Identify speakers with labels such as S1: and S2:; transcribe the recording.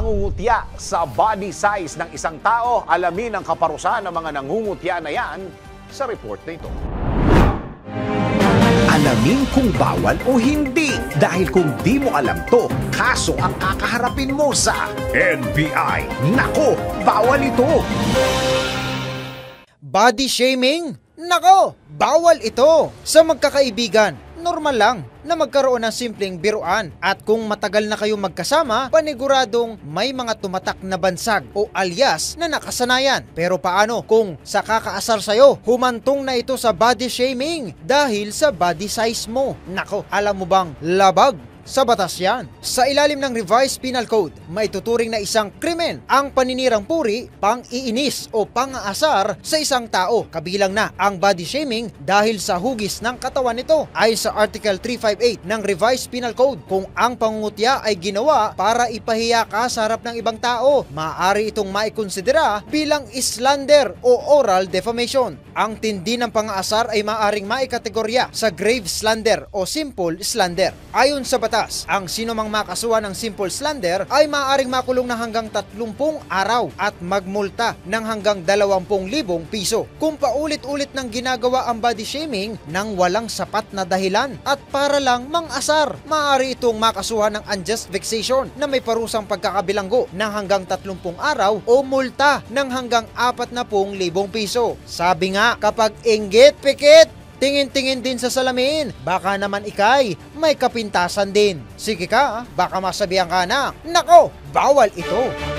S1: pangungutya sa body size ng isang tao. Alamin ang kaparusahan ng mga nangungutya na yan sa report na ito.
S2: Alamin kung bawal o hindi. Dahil kung di mo alam to, kaso ang kakaharapin mo sa NBI. Nako, bawal ito!
S3: Body shaming? Nako, bawal ito! Sa magkakaibigan, normal lang na magkaroon ng simpleng biruan. At kung matagal na kayong magkasama, paniguradong may mga tumatak na bansag o alias na nakasanayan. Pero paano kung sa kakaasar sa'yo, humantong na ito sa body shaming dahil sa body size mo? Nako, alam mo bang labag sa batas yan? Sa ilalim ng Revised Penal Code, maituturing na isang krimen ang paninirang puri, pang-iinis o pang-aasar sa isang tao. Kabilang na ang body shaming dahil sa hugis ng katawan nito. Ayon sa Article 358 ng Revised Penal Code, kung ang pangungutya ay ginawa para ipahiya ka sa harap ng ibang tao, maaari itong maikonsidera bilang slander o oral defamation. Ang tindi ng pang-aasar ay maaaring maikategorya sa grave slander o simple slander. Ayon sa batas, ang sinumang makasuhan ng simple slander ay maaaring makulong na hanggang 30 araw at magmulta ng hanggang 20,000 piso. Kung paulit-ulit nang ginagawa ang body shaming nang walang sapat na dahilan at para lang mang-asar, maaari itong makasuhan ng unjust vexation na may parusang pagkakabilanggo ng hanggang 30 araw o multa ng hanggang 40,000 piso. Sabi nga, kapag inggit, pikit, tingin-tingin din sa salamin. Baka naman ikay may kapintasan din. Sige ka, baka masabihan ka na. Nako, bawal ito.